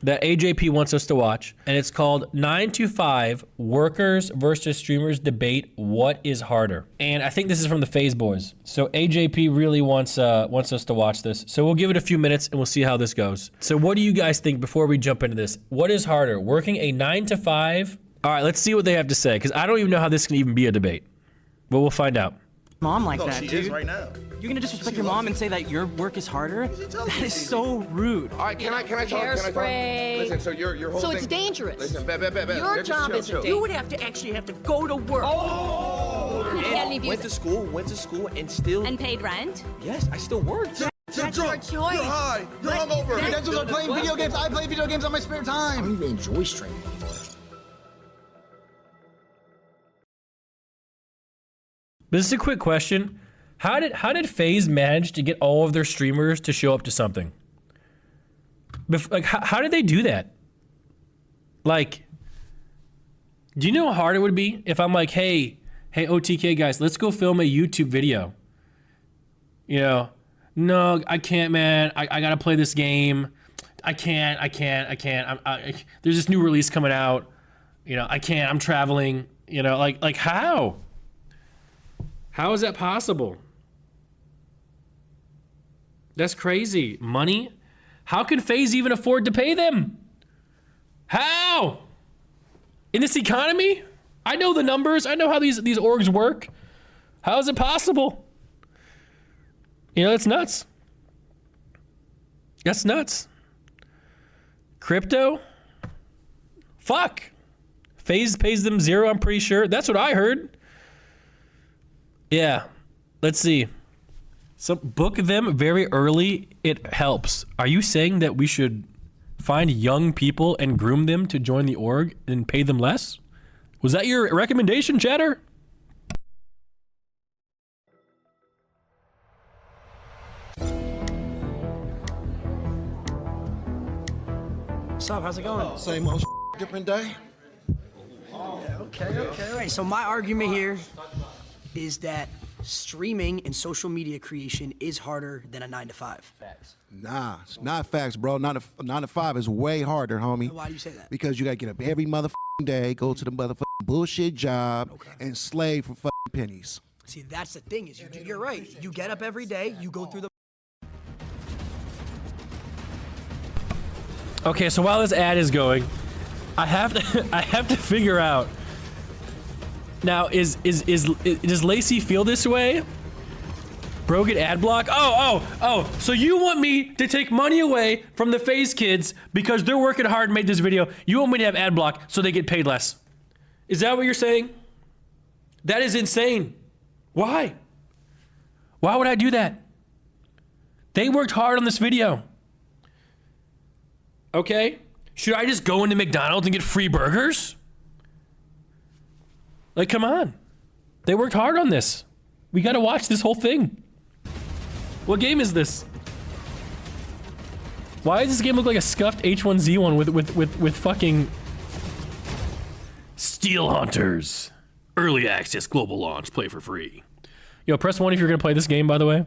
that AJP wants us to watch, and it's called 9 to 5 Workers versus Streamers Debate What is Harder. And I think this is from the Faze boys. So AJP really wants us to watch this. So we'll give it a few minutes and we'll see how this goes. So what do you guys think before we jump into this? What is harder, working a 9 to 5? All right, let's see what they have to say, because I don't even know how this can even be a debate. But we'll find out. Mom like that, she dude. is right now. You're gonna disrespect your mom and say that your work is harder? That is so rude. All right, can I talk? Hairspray. Listen, so your whole So thing. it's dangerous. Listen, bet. Your job is You would have to actually have to go to work. Went to school and still. And paid rent? Yes, I still worked. That's your choice. You're high. You're hungover. Credentials are playing video games. I play video games on my spare time. I don't even enjoy streaming anymore. This is a quick question. How did Faze manage to get all of their streamers to show up to something? Like, how did they do that? Like, do you know how hard it would be if I'm like, hey, OTK guys, let's go film a YouTube video. You know, no, I can't, man. I gotta play this game. I can't. There's this new release coming out. You know, I can't. I'm traveling. You know, like how? How is that possible? That's crazy. Money? How can Faze even afford to pay them? How? In this economy? I know the numbers. I know how these orgs work. How is it possible? You know, that's nuts. That's nuts. Crypto? Fuck. Faze pays them 0, I'm pretty sure. That's what I heard. Yeah. Let's see. So book them very early. It helps. Are you saying that we should find young people and groom them to join the org and pay them less? Was that your recommendation, chatter? What's up? How's it going? Same old different day. Okay. All right. So my argument here is that streaming and social media creation is harder than a 9 to 5. Facts. Nah, it's not facts, bro. 9 to 5 is way harder, homie. Why do you say that? Because you gotta get up every motherfucking day, go to the motherfucking bullshit job, and slave for fucking pennies. See, that's the thing is you're right. You get up every day, you go through the. Okay, so while this ad is going, I have to figure out. Now, does Lacey feel this way? Bro, get ad block? Oh, so you want me to take money away from the Faze kids because they're working hard and made this video. You want me to have ad block so they get paid less. Is that what you're saying? That is insane. Why? Why would I do that? They worked hard on this video. Okay? Should I just go into McDonald's and get free burgers? Like, come on. They worked hard on this. We gotta watch this whole thing. What game is this? Why does this game look like a scuffed H1Z1 with fucking Steel Hunters? Early access, global launch, play for free. Yo, press 1 if you're gonna play this game, by the way.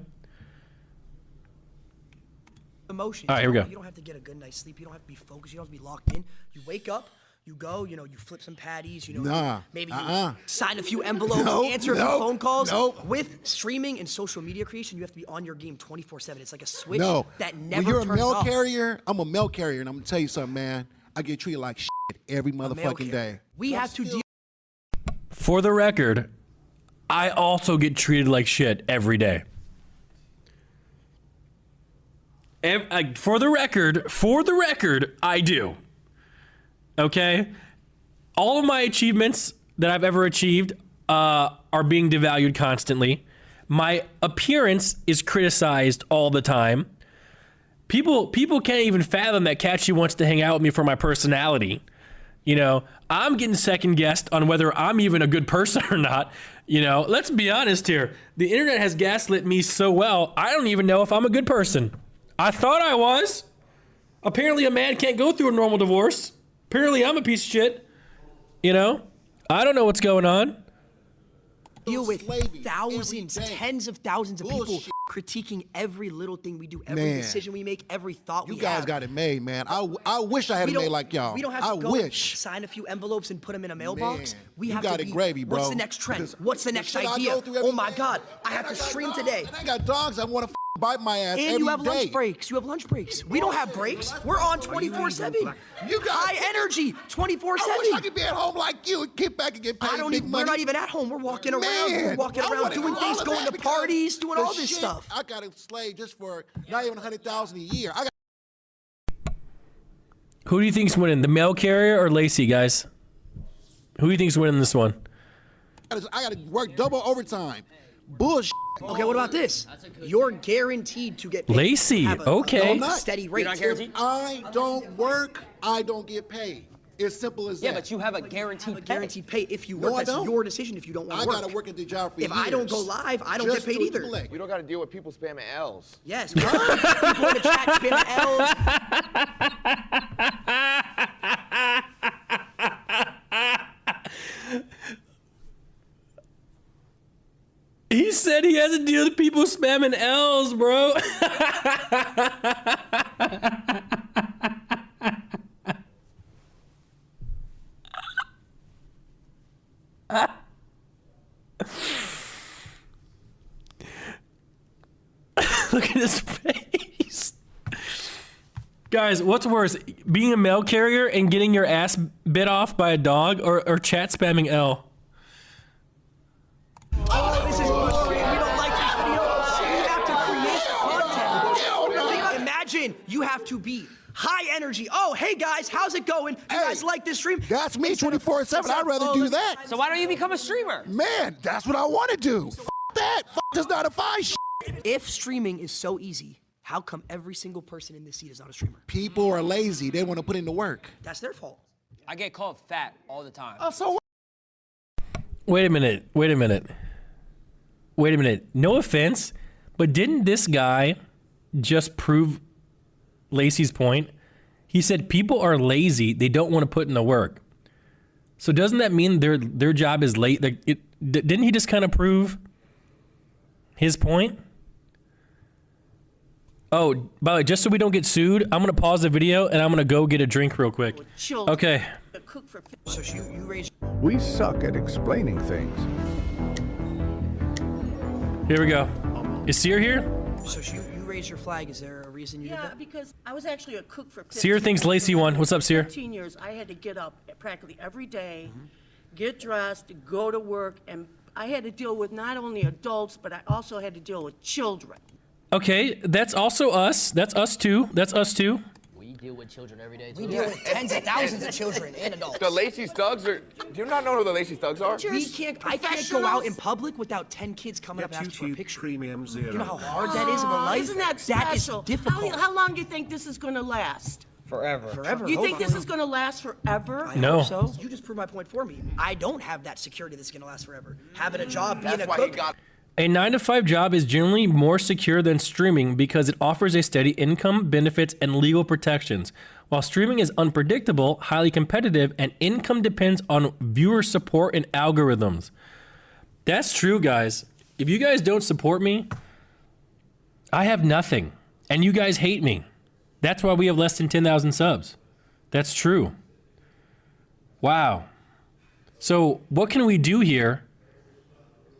Emotions. All right, here we go. You don't have to get a good night's sleep. You don't have to be focused. You don't have to be locked in. You wake up, you go, you know, you flip some patties, you know, Nah, maybe you sign a few envelopes, answer a few phone calls. With streaming and social media creation, you have to be on your game 24/7. It's like a switch that never when you're a turns mail off. carrier, I'm a mail carrier, and I'm gonna tell you something, man. I get treated like shit every motherfucking day. We have to deal. For the record, I also get treated like shit every day. For the record, I do. Okay? All of my achievements that I've ever achieved are being devalued constantly. My appearance is criticized all the time. People can't even fathom that Catchy wants to hang out with me for my personality. You know, I'm getting second guessed on whether I'm even a good person or not. You know, let's be honest here. The internet has gaslit me so well, I don't even know if I'm a good person. I thought I was. Apparently a man can't go through a normal divorce. Apparently I'm a piece of shit. You know? I don't know what's going on. Deal with thousands, tens of thousands of people critiquing every little thing we do, every Man. decision we make, every thought we You guys have. got it made, man. I wish I had it made like y'all. We don't have I to go wish. sign a few envelopes and put them in a mailbox. Man, We you have got to it be, gravy, bro. what's the next trend? Because What's the the next shit I idea? go through every Oh my day, God, I have and to got stream dogs, today. And I got dogs that want to bite my ass And every you have day. lunch breaks. You have lunch breaks. We don't have breaks. We're on 24/7. You got high energy, I wish I 24/7. could be at home like you and kick back and get paid I don't big even. money. We're not even at home. We're walking around. We're Man, walking I around wanna doing do things, all of going that to because parties, doing the all this shit stuff. I got a slave just for not even 100,000 a year. Who do you think's winning, the mail carrier or Lacey, guys? Who do you think's winning this one? I got to work double overtime. Bullshit. Okay, what about this? You're guaranteed to get paid. Lacey, Have a okay. steady rate. If I don't work, I don't get paid. It's simple as that. Yeah, but you have a guaranteed pay. Guaranteed pay if you No, work. I That's don't. your decision if you don't want I to work. got to work at the job for If years. I don't go live, I don't just get paid to either. collect. We don't got to deal with people spamming L's. Yes, we have people in the chat spamming L's. He said he has to deal with people spamming L's, bro. Look at his face. Guys, what's worse, being a mail carrier and getting your ass bit off by a dog, or chat spamming L? Oh, this is frustrating. We don't like this video. You have to create content. Imagine you have to be high energy. Oh, hey guys, how's it going? You guys like this stream? That's me 24/7. I'd rather do that. So why don't you become a streamer? Man, that's what I want to do. F that. F does not define shit. If streaming is so easy, how come every single person in this seat is not a streamer? People are lazy. They want to put in the work. That's their fault. I get called fat all the time. So Wait a minute. No offense, but didn't this guy just prove Lacey's point? He said people are lazy. They don't want to put in the work. So doesn't that mean their job is late? Didn't he just kind of prove his point? Oh, by the way, just so we don't get sued, I'm going to pause the video and I'm going to go get a drink real quick. Okay. So you raise. We suck at explaining things. Here we go. Is Seer here? So you raise your flag. Is there a reason you did Yeah, that? because I was actually a cook for 15 Seer thinks Lacey won. What's up, Seer? 15 years. I had to get up practically every day, get dressed, go to work, and I had to deal with not only adults, but I also had to deal with children. Okay, that's also us. That's us too. We deal with children every day, We too. deal with tens of thousands of children and adults. The Lacey's thugs are. Do you not know who the Lacey's thugs are? I can't go out in public without 10 kids coming up asking for a picture. Premium Zero. You know how hard that is of a life? Isn't that That is special? difficult. How long do you think this is going to last? Forever. Forever. You think this hopefully. is going to last forever? I No. hope so. You just proved my point for me. I don't have that security that's gonna last forever. Having a job, being That's a why he cook. got. A 9-to-5 job is generally more secure than streaming because it offers a steady income, benefits, and legal protections. While streaming is unpredictable, highly competitive, and income depends on viewer support and algorithms. That's true, guys. If you guys don't support me, I have nothing. And you guys hate me. That's why we have less than 10,000 subs. That's true. Wow. So what can we do here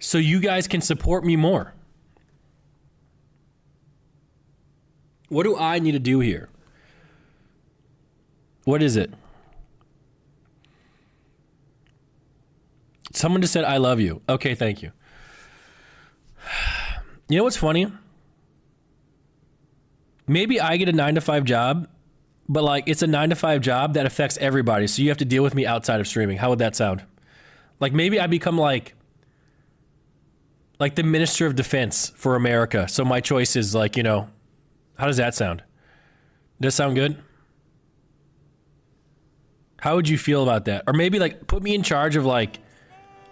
so you guys can support me more? What do I need to do here? What is it? Someone just said, I love you. Okay, thank you. You know what's funny? Maybe I get a 9-to-5 job, but like it's a 9-to-5 job that affects everybody. So you have to deal with me outside of streaming. How would that sound? Like maybe I become like the Minister of Defense for America. So my choice is like, you know, how does that sound? Does that sound good? How would you feel about that? Or maybe like put me in charge of like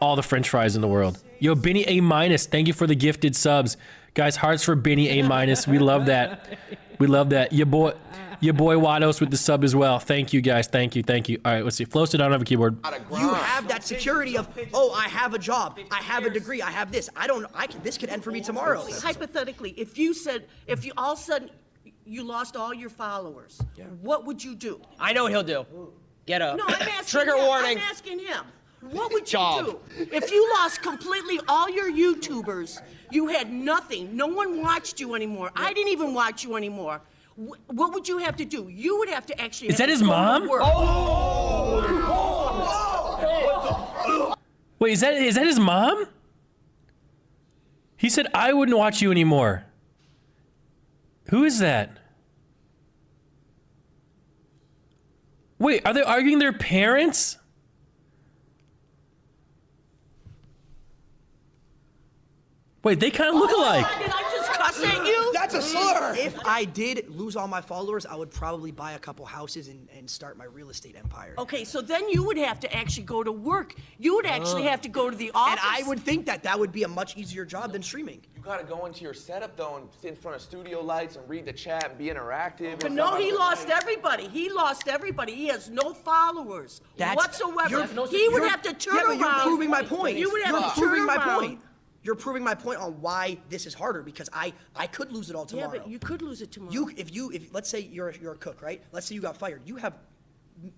all the French fries in the world. Yo, Benny A-. Thank you for the gifted subs. Guys, hearts for Benny A-. We love that. We love that. Your boy Wados with the sub as well. Thank you, guys. Thank you. All right, let's see. Flow, sit down, have a keyboard. You have that security of, oh, I have a job, I have a degree, I have this. This could end for me tomorrow. Hypothetically, if you all of a sudden you lost all your followers, what would you do? I know what he'll do. Get up. No, I'm asking Trigger him. warning. I'm asking him. What would you Job. do? If you lost completely all your YouTubers, you had nothing, no one watched you anymore, I didn't even watch you anymore, what would you have to do? You would have to actually... Is that his mom? Wait, is that his mom? He said, I wouldn't watch you anymore. Who is that? Wait, are they arguing their parents? Wait, they kind of look alike. Did I just cuss at you? That's a slur. If I did lose all my followers, I would probably buy a couple houses and start my real estate empire. Okay, so then you would have to actually go to work. You would actually have to go to the office. And I would think that would be a much easier job than streaming. You gotta go into your setup though and sit in front of studio lights and read the chat and be interactive. But no, he lost everybody. He lost everybody. He has no followers whatsoever. He would have to turn around. Yeah, but you're proving my point. You would have You're to turn proving my around. point. You're proving my point on why this is harder because I could lose it all tomorrow. Yeah, but you could lose it tomorrow. If let's say you're a cook, right? Let's say you got fired. You have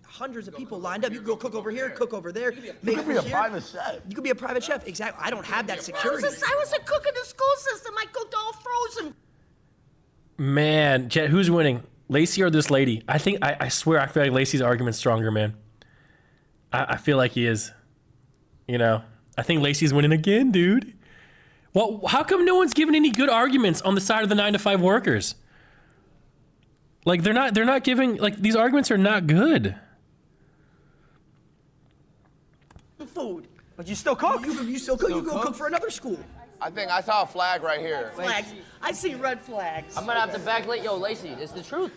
hundreds of people lined up. You can go cook over here, cook over there. You could be a private chef. You could be a private chef. Exactly. I don't have that security. I was a cook in the school system. I cooked all frozen. Man, Jet, who's winning? Lacey or this lady? I swear, I feel like Lacey's argument's stronger, man. I feel like he is. You know, I think Lacey's winning again, dude. Well, how come no one's giving any good arguments on the side of the 9-to-5 workers? Like they're not giving, like these arguments are not good. Food. But you still cook. You still cook. You go cook for another school. I think I saw a flag right here. Flags. I see red flags. I'm gonna have to backlight. Yo, Lacey, this is the truth.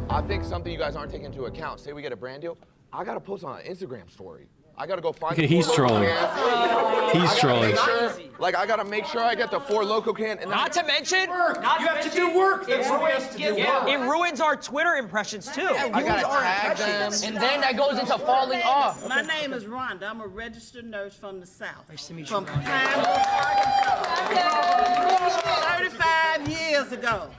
I think something you guys aren't taking into account. Say we get a brand deal, I gotta post on an Instagram story. I gotta go find. Okay, he's trolling. He's trolling. I gotta make sure I get the 4 local can. And Not to mention, it ruins our Twitter impressions too. I gotta tag them. And then that goes into falling off. My name is Rhonda. I'm a registered nurse from the South. Nice to meet you, From Rhonda. Pine Bluff, 35 years ago,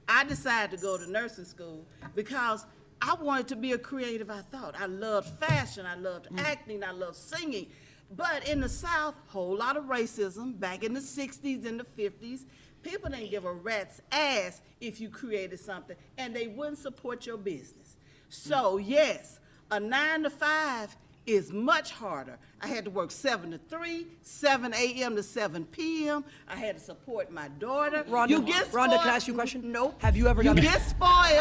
I decided to go to nursing school because I wanted to be a creative, I thought. I loved fashion, I loved acting, I loved singing. But in the South, whole lot of racism. Back in the 60s and the 50s, people didn't give a rat's ass if you created something, and they wouldn't support your business. So yes, a 9-to-5 is much harder. I had to work 7 to 3, 7 a.m. to 7 p.m. I had to support my daughter. Rhonda, You get spoiled. Rhonda, can I ask you a question? Nope. Have you ever done You it? get spoiled.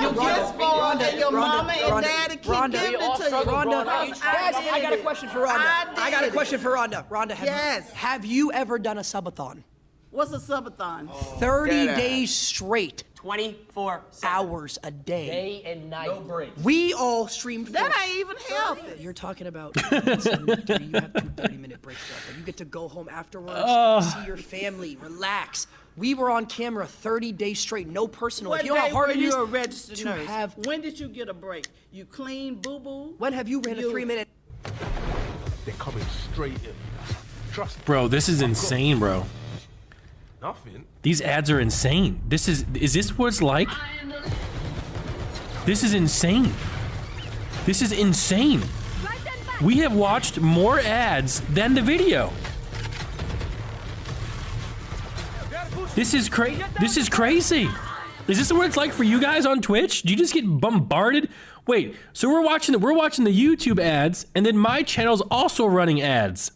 You get spoiled, and your mama and daddy keep giving it to you. Rhonda, Because I got a question for Rhonda. I got a question for Rhonda. Rhonda, Yes. have you ever done a subathon? What's a subathon? 30 days straight, 24 hours a day. day and night. No break. We all streamed for That ain't even healthy. You're talking about you have 2 30-minute breaks throughout. You get to go home afterwards, see your family, relax. We were on camera 30 days straight, no personal. What You know how day hard were it is you a registered to nurse? have. When did you get a break? You clean boo-boo? When have you ran a 3-minute? They're coming straight in. Trust me. Bro, this is insane, bro. Nothing. These ads are insane. Is this what it's like? This is insane. This is insane. We have watched more ads than the video. This is crazy. This is crazy. Is this what it's like for you guys on Twitch? Do you just get bombarded? Wait, so we're watching the YouTube ads, and then my channel's also running ads.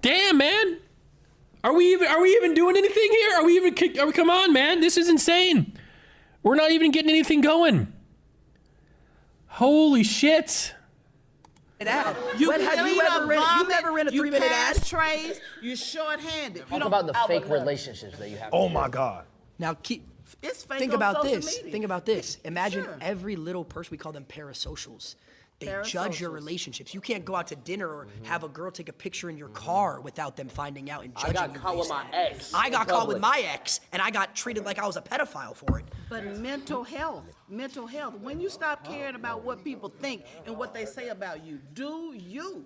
Damn, man. Are we even doing anything here? Come on, man. This is insane. We're not even getting anything going. Holy shit. Ad. You When have you ever ran? You never ran a 3-minute ad? You pass trays, you're short-handed. Talk about the fake relationships that you have. Oh my God. Now It's fake think on about social this. media. Think about this. Imagine Sure. every little person. We call them parasocials. They judge your relationships. You can't go out to dinner or have a girl take a picture in your car without them finding out and judging you. I got caught with my ex. I got caught with my ex, and I got treated like I was a pedophile for it. But mental health. When you stop caring about what people think and what they say about you, do you.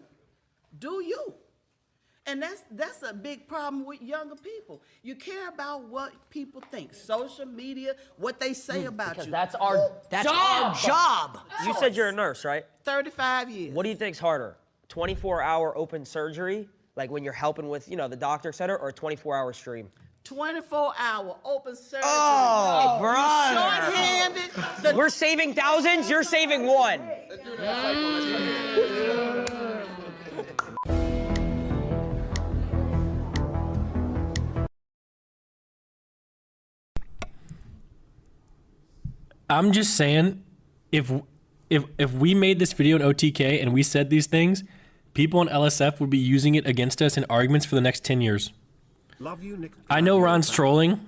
And that's a big problem with younger people. You care about what people think, social media, what they say about Because you. that's our job. You said you're a nurse, right? 35 years. What do you think's harder? 24-hour open surgery, like when you're helping with, the doctor, et cetera, or a 24-hour stream? 24-hour open surgery. Oh, brother. Short-handed. We're saving thousands, you're saving one. I'm just saying, if we made this video in OTK and we said these things, people in LSF would be using it against us in arguments for the next 10 years. Love you, Nick. I know Ron's trolling.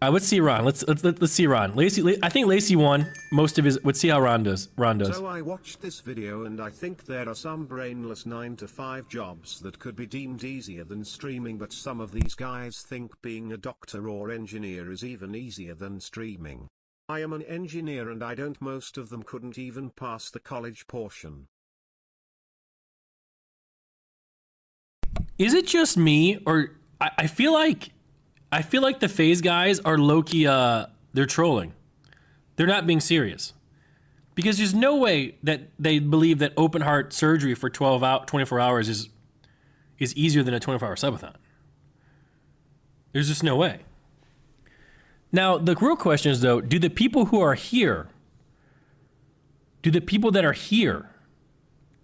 Let's see Ron. Let's see Ron. I think Lacey won most of his. Let's see how Ron does. So I watched this video and I think there are some brainless 9-to-5 jobs that could be deemed easier than streaming, but some of these guys think being a doctor or engineer is even easier than streaming. I am an engineer and I don't. Most of them couldn't even pass the college portion. Is it just me, or I feel like the Faze guys are low-key, they're trolling. They're not being serious. Because there's no way that they believe that open heart surgery for 24 hours is easier than a 24-hour subathon. There's just no way. Now, the real question is, though, do the people who are here, do the people that are here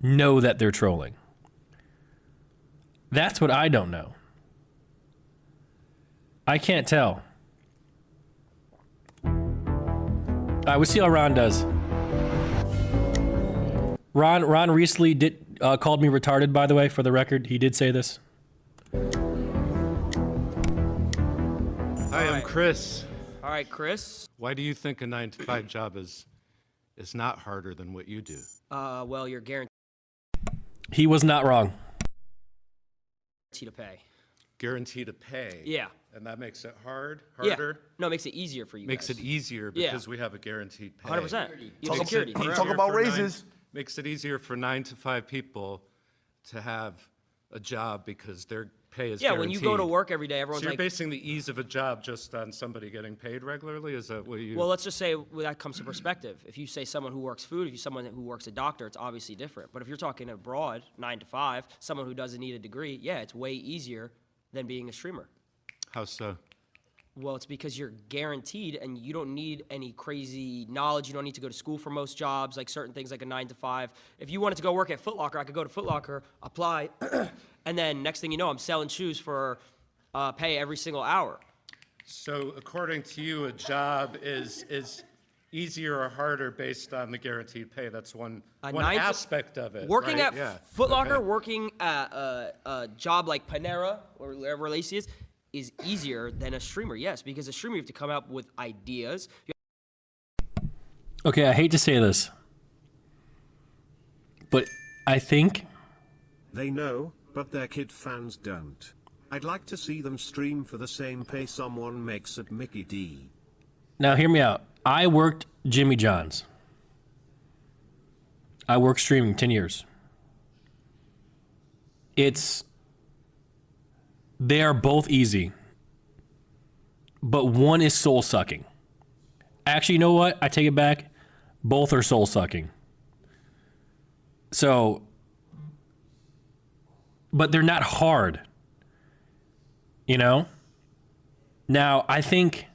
know that they're trolling? That's what I don't know. I can't tell. All right, we'll see how Ron does. Ron recently called me retarded, by the way, for the record. He did say this. Hi, I'm Chris. All right, Chris. Why do you think a 9-to-5 job is not harder than what you do? Well, you're guaranteed He was not wrong. to pay. Guaranteed to pay. Yeah. And that makes it harder? Yeah. No, it makes it easier for you Makes guys. it easier because we have a guaranteed pay. 100%. You have Makes security. it Talk about raises. Makes it easier for 9-to-5 people to have a job because their pay is guaranteed. when you go to work every day, everyone's so you're like... basing the ease of a job just on somebody getting paid regularly? Is that what you... Well, let's just say that comes to perspective. If you say someone who works food, if you someone who works a doctor, it's obviously different. But if you're talking abroad, 9 to 5, someone who doesn't need a degree, yeah, it's way easier than being a streamer. How so? Well, it's because you're guaranteed and you don't need any crazy knowledge. You don't need to go to school for most jobs, like certain things like a 9 to 5. If you wanted to go work at Foot Locker, I could go to Foot Locker, apply, and then next thing you know, I'm selling shoes for pay every single hour. So according to you, a job is easier or harder based on the guaranteed pay? That's one aspect of it. Working right? at Foot Locker, working at a job like Panera, or wherever Lacey is easier than a streamer, yes, because a streamer you have to come up with ideas. Okay, I hate to say this, but I think... They know, but their kid fans don't. I'd like to see them stream for the same pay someone makes at Mickey D. Now hear me out. I worked Jimmy John's. I worked streaming 10 years. They are both easy, but one is soul sucking. Actually, you know what? I take it back. Both are soul sucking. So, but they're not hard. You know? Now, I think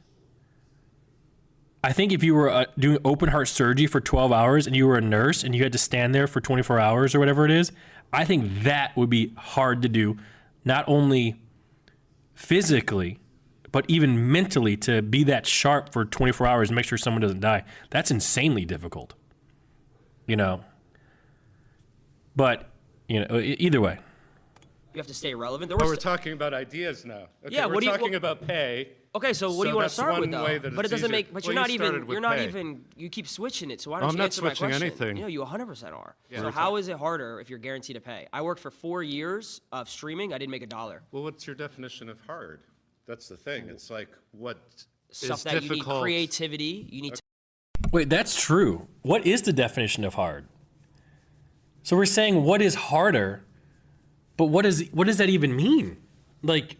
if you were doing open heart surgery for 12 hours and you were a nurse and you had to stand there for 24 hours or whatever it is, I think that would be hard to do, not only physically, but even mentally, to be that sharp for 24 hours and make sure someone doesn't die. That's insanely difficult, you know? But, you know, either way. You have to stay relevant. We're talking about ideas now. Okay, Yeah, we're talking about pay. Okay, so what do you want to that's start with one way though? that But it it's doesn't easier. make. But Well, you're not you even. started with You're not pay. even. You keep switching it. So why I'm don't you not answer my switching question? anything. You know, you 100% are. Yeah. So how is it harder if you're guaranteed to pay? I worked for 4 years of streaming. I didn't make $1. Well, what's your definition of hard? That's the thing. It's like what Stuff is that you need difficult. creativity. You need to. Wait, that's true. What is the definition of hard? So we're saying what is harder, but what does that even mean? Like,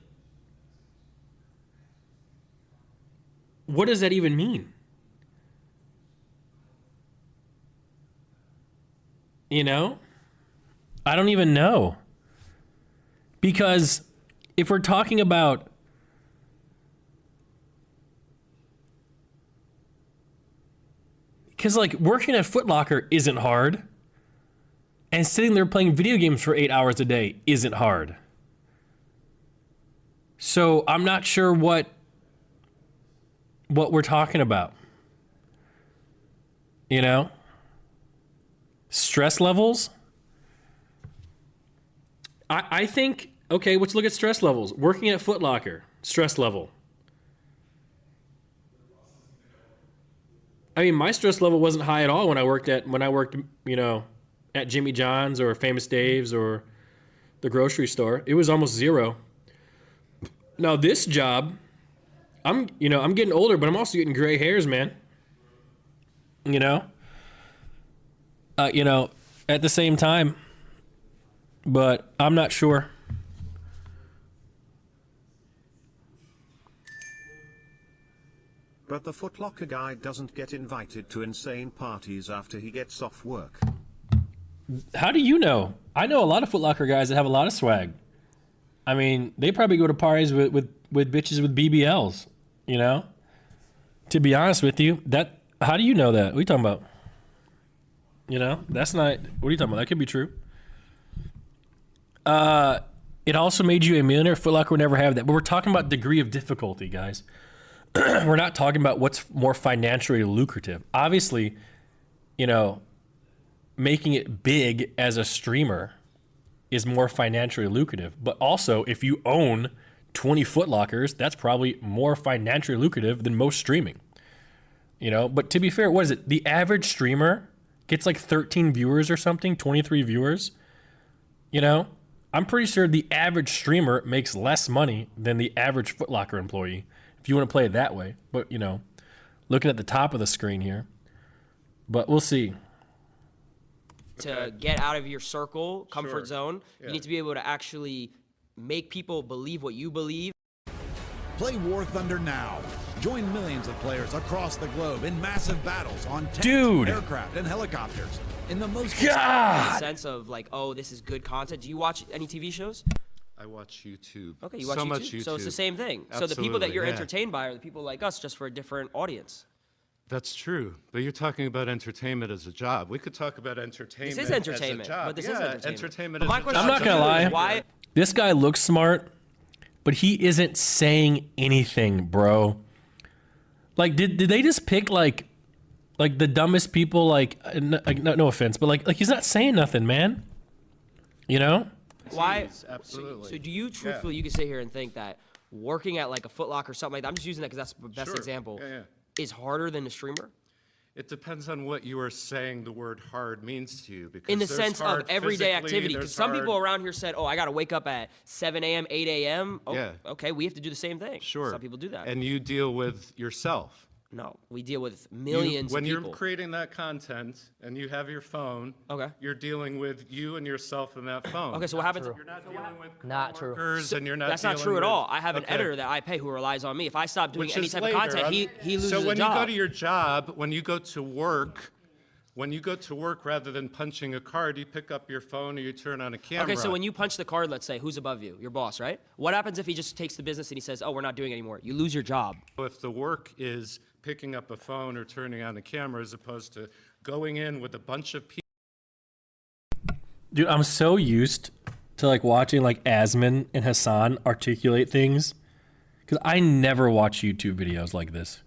what does that even mean? You know? I don't even know. Because if we're talking about like working at Foot Locker isn't hard, and sitting there playing video games for 8 hours a day isn't hard. So I'm not sure what we're talking about. You know? Stress levels? I think, okay, let's look at stress levels. Working at Foot Locker, stress level. I mean, my stress level wasn't high at all when I worked, you know, at Jimmy John's or Famous Dave's or the grocery store. It was almost zero. Now this job, I'm getting older, but I'm also getting gray hairs, man. You know, at the same time, but I'm not sure. But the Foot Locker guy doesn't get invited to insane parties after he gets off work. How do you know? I know a lot of Foot Locker guys that have a lot of swag. I mean, they probably go to parties with bitches with BBLs, you know? To be honest with you, how do you know that? What are you talking about? You know, that's not, what are you talking about? That could be true. It also made you a millionaire. Foot Locker would never have that. But we're talking about degree of difficulty, guys. We're not talking about what's more financially lucrative. Obviously, you know, making it big as a streamer is more financially lucrative. But also, if you own 20 Foot Lockers, that's probably more financially lucrative than most streaming. You know, but to be fair, what is it? The average streamer gets like 13 viewers or something, 23 viewers. You know, I'm pretty sure the average streamer makes less money than the average Foot Locker employee, if you want to play it that way. But, you know, looking at the top of the screen here. But we'll see. To get out of your circle, comfort zone, you need to be able to actually make people believe what you believe. Play War Thunder now. Join millions of players across the globe in massive battles on tanks, Dude. aircraft, and helicopters. In the most sense of like, oh, this is good content. Do you watch any TV shows? I watch YouTube. Okay, you watch so YouTube. Much YouTube. So it's the same thing. So the people that you're entertained by are the people like us, just for a different audience. That's true, but you're talking about entertainment as a job. We could talk about entertainment. This is entertainment, as a job. but this is entertainment But my as a question job. I'm not gonna lie. Why? This guy looks smart, but he isn't saying anything, bro. Like, did they just pick like the dumbest people? Like, no offense, but like he's not saying nothing, man. You know? Why? Absolutely. So do you truthfully, you can sit here and think that working at like a Foot Locker or something like that, I'm just using that because that's the best example, is harder than a streamer? It depends on what you are saying the word hard means to you. Because In the there's sense of hard everyday physically, activity. Because there's some hard- people around here said, oh, I got to wake up at 7 a.m., 8 a.m. Oh, Yeah. okay, we have to do the same thing. Sure. Some people do that. And you deal with yourself. No, we deal with millions When of people. you're creating that content and you have your phone, you're dealing with you and yourself in that phone. Okay, so what happens? You're not dealing with Not true. coworkers and you're not That's not dealing true at with- all. I have an Okay. editor that I pay who relies on me. If I stop doing Which any is type later. of content, he loses So when a job. you go to your job, when you go to work, rather than punching a card, you pick up your phone or you turn on a camera. Okay, so when you punch the card, let's say, who's above you? Your boss, right? What happens if he just takes the business and he says, oh, we're not doing it anymore? You lose your job. If the work is picking up a phone or turning on the camera as opposed to going in with a bunch of people. Dude, I'm so used to like watching like Asman and Hassan articulate things because I never watch YouTube videos like this.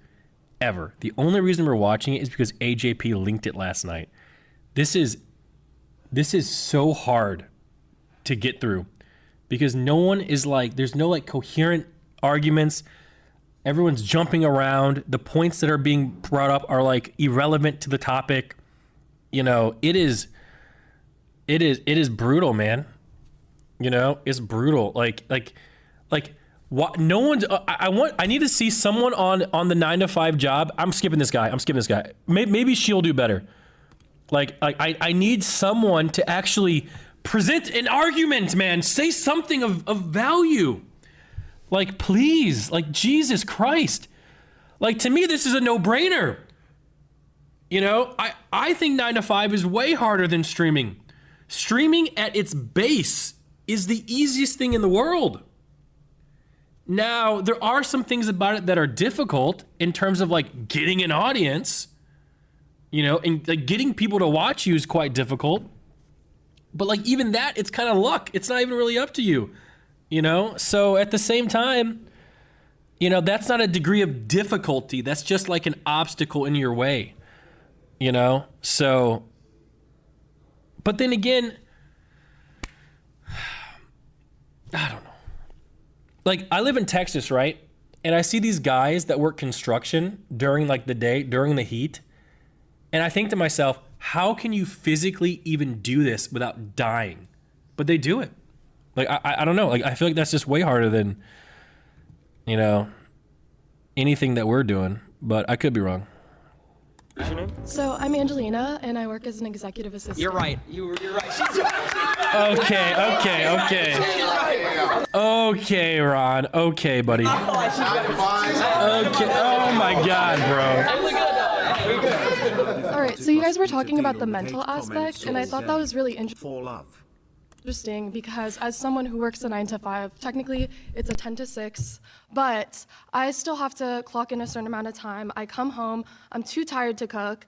Ever. The only reason we're watching it is because AJP linked it last night. This is so hard to get through because no one is like, there's no like coherent arguments. Everyone's jumping around. The points that are being brought up are like irrelevant to the topic. You know, it is brutal, man. You know, it's brutal. Like what? No one's. I need to see someone on the 9 to 5 job. I'm skipping this guy. Maybe she'll do better. Like I need someone to actually present an argument, man. Say something of value. Like, please, like, Jesus Christ. Like, to me, this is a no-brainer. You know, I think 9 to 5 is way harder than streaming. Streaming at its base is the easiest thing in the world. Now, there are some things about it that are difficult in terms of, like, getting an audience. You know, and like, getting people to watch you is quite difficult. But, like, even that, it's kind of luck. It's not even really up to you. You know, so at the same time, you know, that's not a degree of difficulty. That's just like an obstacle in your way, you know? So, but then again, I don't know. Like, I live in Texas, right? And I see these guys that work construction during like the day, during the heat. And I think to myself, how can you physically even do this without dying? But they do it. Like, I don't know. Like, I feel like that's just way harder than, you know, anything that we're doing. But I could be wrong. What's your name? So I'm Angelina, and I work as an executive assistant. You're right. You're right. Okay, Ron. Okay, buddy. Okay. Oh my God, bro. All right, so you guys were talking about the mental aspect, and I thought that was really interesting because as someone who works a 9 to 5, technically it's a 10 to 6, but I still have to clock in a certain amount of time. I come home, I'm too tired to cook.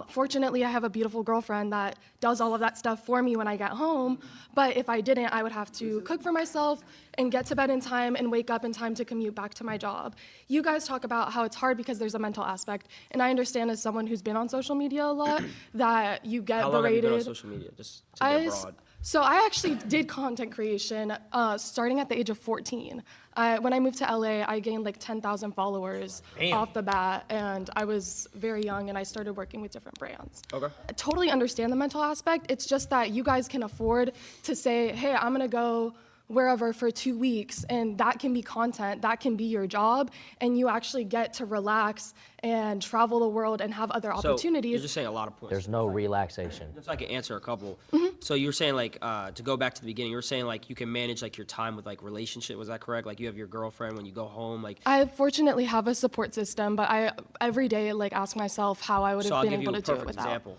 Fortunately, I have a beautiful girlfriend that does all of that stuff for me when I get home, but if I didn't, I would have to cook for myself and get to bed in time and wake up in time to commute back to my job. You guys talk about how it's hard because there's a mental aspect, and I understand as someone who's been on social media a lot that you get How long berated. have you been on social media? Just to get broad. So I actually did content creation starting at the age of 14. When I moved to LA, I gained like 10,000 followers off the bat, and I was very young, and I started working with different brands. Okay. I totally understand the mental aspect. It's just that you guys can afford to say, hey, I'm gonna go wherever for 2 weeks, and that can be content, that can be your job, and you actually get to relax and travel the world and have other opportunities. You're just saying a lot of points. There's no relaxation. Just so I can answer a couple. So you were saying like, to go back to the beginning, you were saying like you can manage like your time with like relationship, was that correct? Like you have your girlfriend when you go home, like. I fortunately have a support system, but I every day like ask myself how I would have been able to do it without. Example.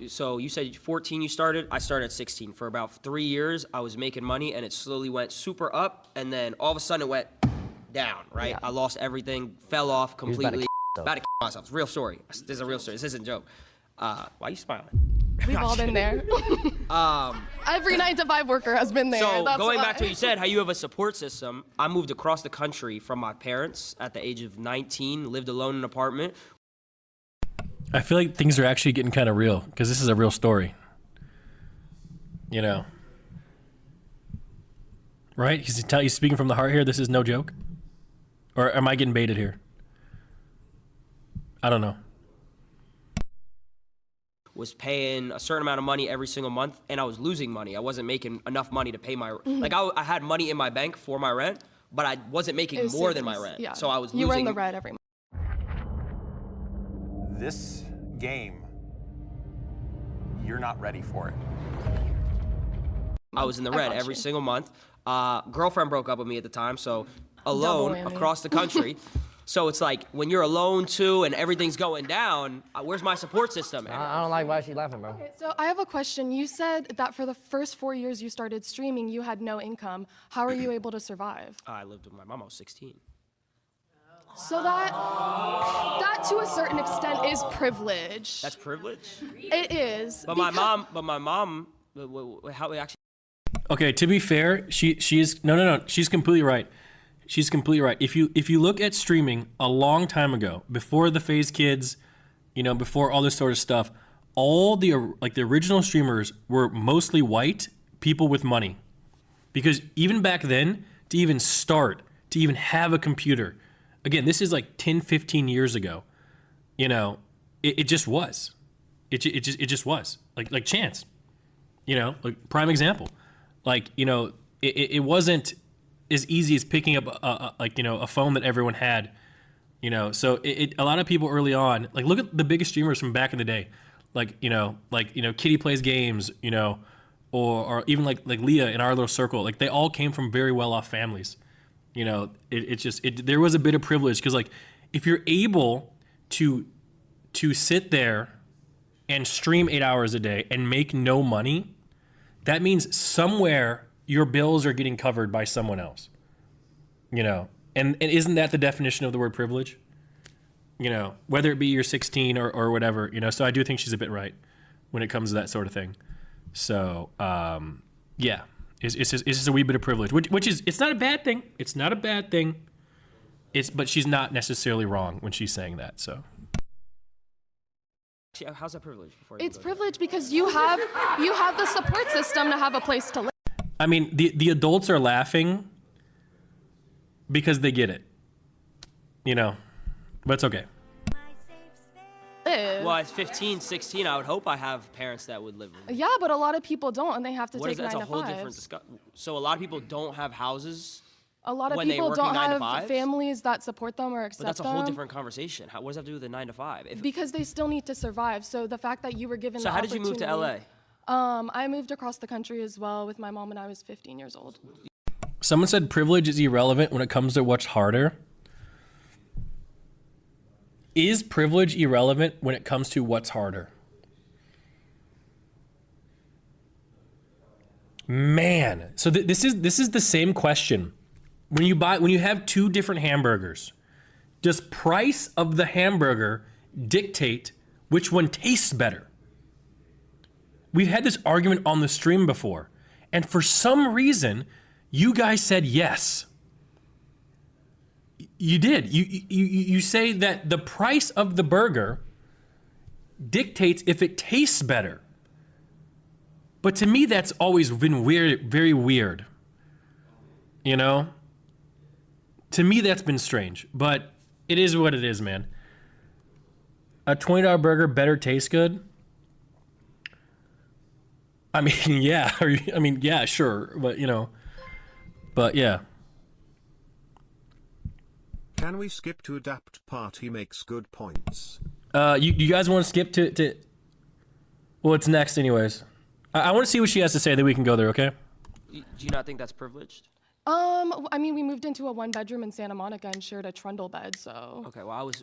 So you said 14 you started, I started at 16. For about 3 years, I was making money and it slowly went super up and then all of a sudden it went down, right? Yeah. I lost everything, fell off completely. About to kill myself. It's a real story. This is a real story. This isn't a joke. Why are you smiling? We've all been there. Every 9 to 5 worker has been there. So That's going why. back to what you said, how you have a support system, I moved across the country from my parents at the age of 19, lived alone in an apartment. I feel like things are actually getting kind of real because this is a real story. You know, right? He's speaking from the heart here. This is no joke, or am I getting baited here? I don't know. Was paying a certain amount of money every single month, and I was losing money. I wasn't making enough money to pay my like. I had money in my bank for my rent, but I wasn't making more than my rent. Yeah. So I was losing. You were in the red every month. This game, you're not ready for it. I was in the red every single month. Girlfriend broke up with me at the time, so alone across the country. So it's like when you're alone too and everything's going down, where's my support system? I don't like why she's laughing, bro. Okay, so I have a question. You said that for the first 4 years you started streaming, you had no income. How are you able to survive? I lived with my mom. I was 16. So that to a certain extent is privilege. That's privilege? It is. But my mom, how we actually. Okay, to be fair, she's no. She's completely right. She's completely right. If you look at streaming a long time ago, before the Faze kids, you know, before all this sort of stuff, all the original streamers were mostly white people with money, because even back then, to even start, to even have a computer, Again, this is like 10, 15 years ago. You know, it just was. It just was. Like Chance. You know, like prime example. Like, you know, it wasn't as easy as picking up a phone that everyone had. You know, so a lot of people early on, like look at the biggest streamers from back in the day. Like Kitty Plays Games, you know, or even like Leah in our little circle. Like they all came from very well off families. You know, there was a bit of privilege because like if you're able to sit there and stream 8 hours a day and make no money, that means somewhere your bills are getting covered by someone else. You know, and isn't that the definition of the word privilege? You know, whether it be you're 16 or whatever, you know, so I do think she's a bit right when it comes to that sort of thing. So, yeah, it's just a wee bit of privilege, which is, it's not a bad thing. It's not a bad thing. But she's not necessarily wrong when she's saying that, so. How's that privilege? It's privilege because you have the support system to have a place to live. I mean, the adults are laughing because they get it, you know, but it's okay. Well, at 15, 16, I would hope I have parents that would live with me. Yeah, but a lot of people don't, and they have to take 9 to 5. That's a whole different discussion. So a lot of people don't have houses. A lot of when people they're don't working 9 to have 5s? Families that support them or accept But that's a them. whole different conversation. What does that have to do with the 9 to 5? Because they still need to survive. So the fact that you were given So the how did you move to LA? I moved across the country as well with my mom when I was 15 years old. Someone said privilege is irrelevant when it comes to what's harder. Is privilege irrelevant when it comes to what's harder? Man, so this is the same question. When you have two different hamburgers, does price of the hamburger dictate which one tastes better? We've had this argument on the stream before, and for some reason, you guys said yes. You did. You say that the price of the burger dictates if it tastes better. But to me, that's always been weird, very weird. You know? To me, that's been strange. But it is what it is, man. A $20 burger better tastes good? I mean, yeah. Yeah, sure. But, you know. But, yeah. Can we skip to adapt part? He makes good points. You guys want to skip to... Well, it's next anyways. I want to see what she has to say, then we can go there, okay? Do you not think that's privileged? I mean, we moved into a 1-bedroom in Santa Monica and shared a trundle bed, so. Okay, well, I was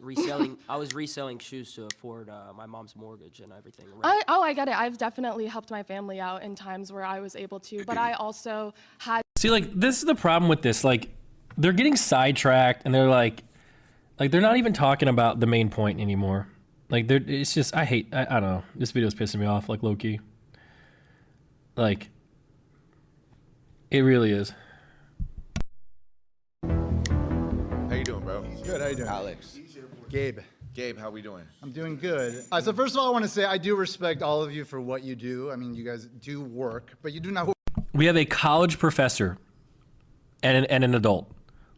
reselling shoes to afford my mom's mortgage and everything. I get it. I've definitely helped my family out in times where I was able to, but I also had... See, like, this is the problem with this. Like, they're getting sidetracked, and they're like they're not even talking about the main point anymore. Like, it's just, I don't know. This video's pissing me off, like, low-key. Like, it really is. How you doing, bro? Good, how you doing? Alex. Gabe. Gabe, how we doing? I'm doing good. So first of all, I want to say I do respect all of you for what you do. I mean, you guys do work, but you do not work. We have a college professor and an adult.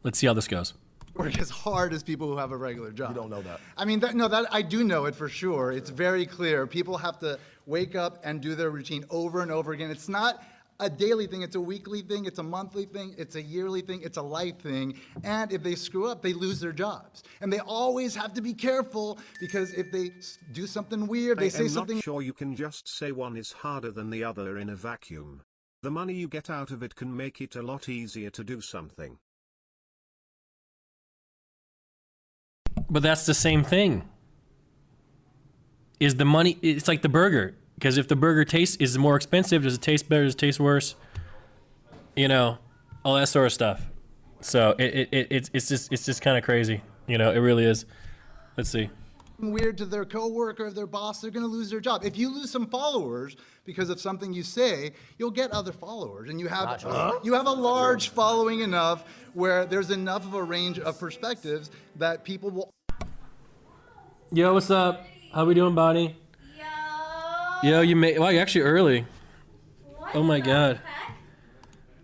Let's see how this goes. Work as hard as people who have a regular job. You don't know that. I mean, that I do know it for sure. It's very clear. People have to wake up and do their routine over and over again. It's not a daily thing, it's a weekly thing, it's a monthly thing, it's a yearly thing, it's a life thing. And if they screw up, they lose their jobs. And they always have to be careful because if they do something weird, they say something. I'm not sure you can just say one is harder than the other in a vacuum. The money you get out of it can make it a lot easier to do something. But that's the same thing. Is the money, it's like the burger. Because if the burger is more expensive, does it taste better, does it taste worse? You know, all that sort of stuff. So it's just kind of crazy. You know, it really is. Let's see. Weird to their coworker or their boss, they're going to lose their job. If you lose some followers because of something you say, you'll get other followers, and you have a large following enough where there's enough of a range of perspectives that people will. Yo, what's up? How we doing, Bonnie? Yo, wow, you're actually early. What oh my God. Heck?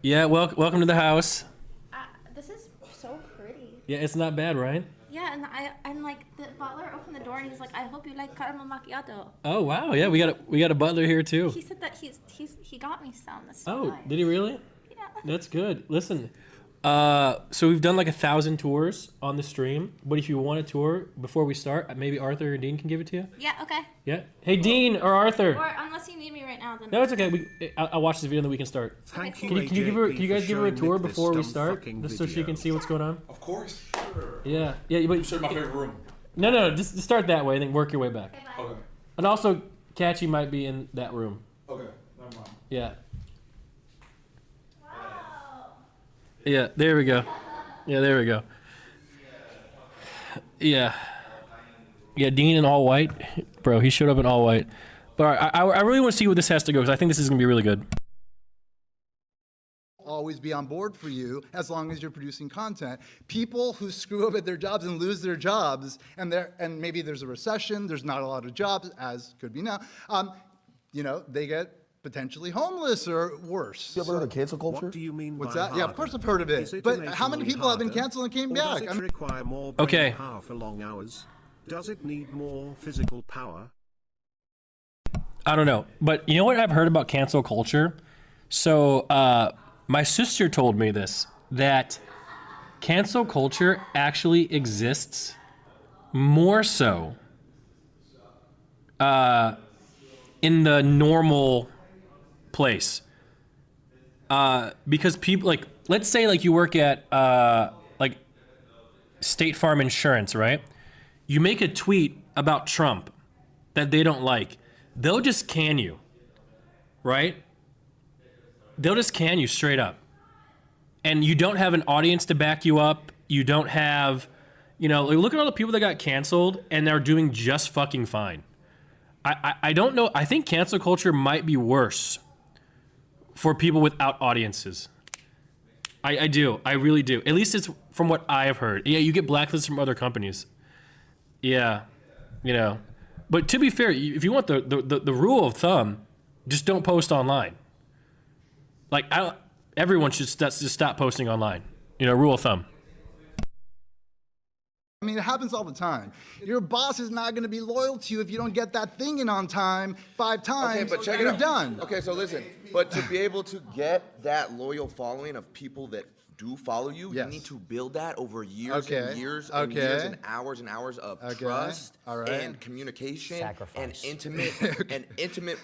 Yeah, welcome to the house. This is so pretty. Yeah, it's not bad, right? Yeah, and like the butler opened the door and he's like, I hope you like caramel macchiato. Oh wow, yeah, we got a butler here too. He said that he got me some. That's so Oh, nice. did he really? Yeah. That's good. Listen, so we've done like 1,000 tours on the stream, but if you want a tour before we start, maybe Arthur or Dean can give it to you. Yeah. Okay. Yeah. Hey, Dean or Arthur. Or unless you need me right now, then. No, it's okay. I'll watch this video and then we can start. Thank Can you guys give her a tour before we start, just so she can see what's going on? Of course. Sure. Yeah. But You said my favorite room. No. Just start that way, and then work your way back. Okay. And also, Catchy might be in that room. Okay. Never mind. Yeah. Yeah. There we go. Yeah. There we go. Yeah. Yeah. Dean in all white, bro. He showed up in all white. But I really want to see where this has to go because I think this is gonna be really good. Always be on board for you as long as you're producing content. People who screw up at their jobs and lose their jobs, and maybe there's a recession, there's not a lot of jobs, as could be now, they get potentially homeless or worse. You ever heard of cancel culture? What do you mean What's by that? Yeah, of course I've heard of it. But how many people have been canceled and came back? Does it require more brain power for long hours? Does it need more physical power? I don't know, but you know what I've heard about cancel culture? So my sister told me this, that cancel culture actually exists more so in the normal place. Because people, like, let's say like you work at like State Farm Insurance, right? You make a tweet about Trump that they don't like. They'll just can you, right? They'll just can you straight up. And you don't have an audience to back you up. You don't have, look at all the people that got canceled and they're doing just fucking fine. I don't know. I think cancel culture might be worse for people without audiences. I do. I really do. At least it's from what I have heard. Yeah, you get blacklisted from other companies. Yeah, But to be fair, if you want the rule of thumb, just don't post online. Like, everyone should just stop posting online. Rule of thumb. I mean, it happens all the time. Your boss is not going to be loyal to you if you don't get that thing in on time 5 times. Okay, but check you're it out. done. Okay, so listen, but to be able to get that loyal following of people that do follow you, you need to build that over years and years and years and hours of trust and communication and intimate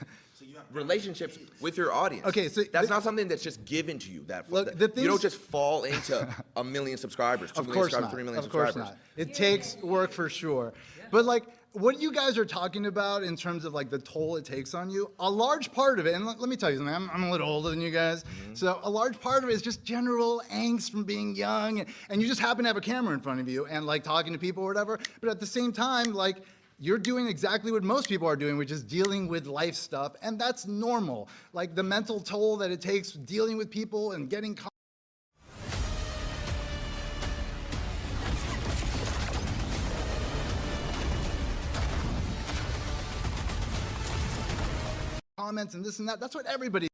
relationships with your audience. Okay, so that's not something that's just given to you. You don't just fall into 1 million subscribers, 2 million subscribers, 3 million subscribers. Of course not. It takes work for sure. But like what you guys are talking about in terms of like the toll it takes on you, a large part of it, and let me tell you something, I'm a little older than you guys, so a large part of it is just general angst from being young, and you just happen to have a camera in front of you and like talking to people or whatever, but at the same time, like, you're doing exactly what most people are doing, which is dealing with life stuff, and that's normal. Like the mental toll that it takes dealing with people and getting comments and this and that, that's what everybody